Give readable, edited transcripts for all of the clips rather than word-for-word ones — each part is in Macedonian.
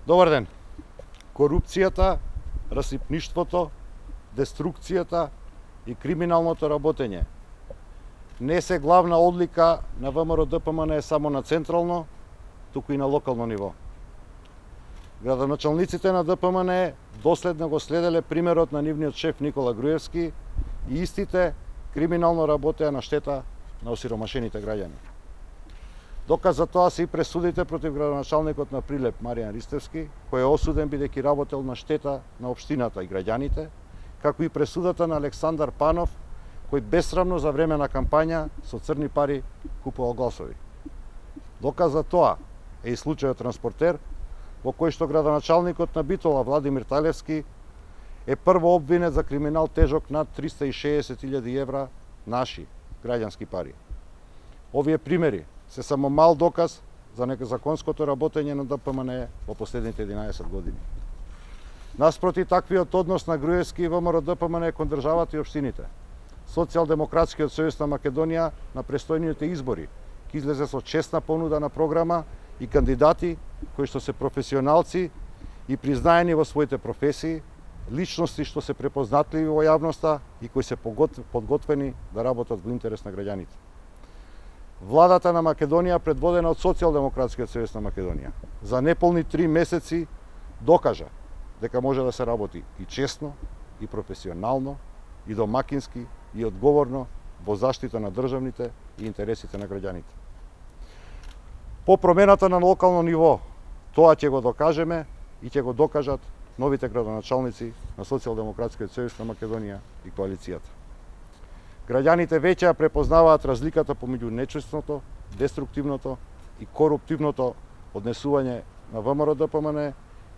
Добар ден. Корупцијата, расипништвото, деструкцијата и криминалното работење не се главна одлика на ВМРО-ДПМН само на централно, туку и на локално ниво. Градоначалниците на ДПМН доследно го следеле примерот на нивниот шеф Никола Груевски и истите криминално работеа на штета на осиромашените граѓани. Доказ за тоа се и пресудите против градоначалникот на Прилеп Маријан Ристевски, кој е осуден бидејќи работел на штета на општината и граѓаните, како и пресудата на Александар Панов, кој бесрамно за време на кампања со црни пари купувал гласови. Доказ за тоа е и случајот Транспортер, во кој што градоначалникот на Битола Владимир Талевски е прво обвинет за криминал тежок над 360.000 евра наши граѓански пари. Овие примери се само мал доказ за законското работење на ДПМН во последните 11 години. Наспроти таквиот однос на Груевски и ВМРО-ДПМН кон државата и општините, Социјалдемократскиот сојуз на Македонија на престојните избори ќе излезе со честна понуда на програма и кандидати кои што се професионалци и признаени во своите професии, личности што се препознатливи во јавноста и кои се подготвени да работат во интерес на граѓаните. Владата на Македонија, предводена од Социјалдемократскиот сојуз на Македонија, за неполни 3 месеци докажа дека може да се работи и честно, и професионално, и домакински, и одговорно во заштита на државните и интересите на граѓаните. По промената на локално ниво, тоа ќе го докажеме и ќе го докажат новите градоначалници на Социјалдемократскиот сојуз на Македонија и коалицијата. Граѓаните веќе ја препознаваат разликата помеѓу нечестното, деструктивното и коруптивното однесување на ВМРО-ДПМН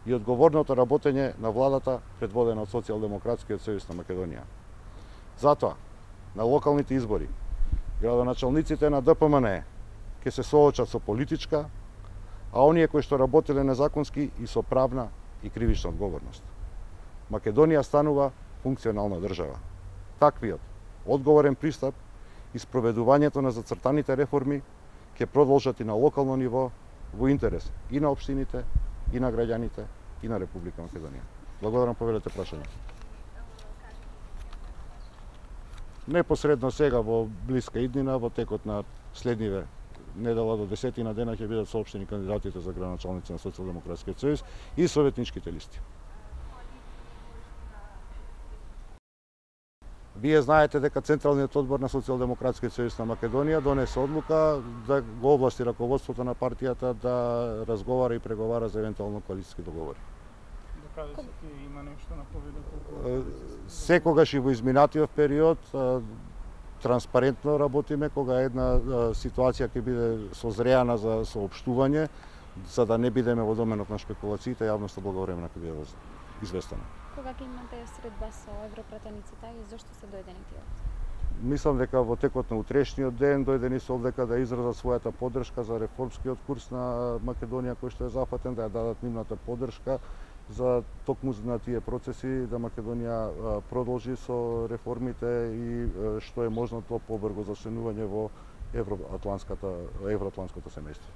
и одговорното работење на владата предводена од Социјалдемократскиот сојуз на Македонија. Затоа, на локалните избори, градоначалниците на ДПМН ќе се соочат со политичка, а оние кои што работеле незаконски и со правна и кривична одговорност. Македонија станува функционална држава. Таквиот одговорен пристап и спроведувањето на зацртаните реформи ќе продолжат и на локално ниво во интерес и на општините, и на граѓаните, и на Република Македонија. Благодарам, повелете прашање. Непосредно сега во блиска иднина, во текот на следниве недела до 10 дена ќе бидат соопштени кандидатите за градоначалници на Социјалдемократскиот сојуз и советничките листи. Вие знаете дека Централниот одбор на Социјалдемократскиот сојуз на Македонија донесе одлука да го овласти раководството на партијата да разговара и преговара за евентуално коалициски договори. Докаде се има нешто на поведа? Секогаш и во изминатиот период транспарентно работиме кога една ситуација ќе биде созреана за соопштување, за да не бидеме во доменот на шпекулациите, јавноста благовремено ќе биде известена. Кога ќе имате средба со европратениците и зошто се дојдени тие? Мислам дека во текот на утрешниот ден дојдени се овдека да изразат својата поддршка за реформскиот курс на Македонија кој што е зафатен, да ја дадат нивната поддршка за токму на тие процеси, да Македонија продолжи со реформите и што е можното побрзо зачленување во евроатланското семејство.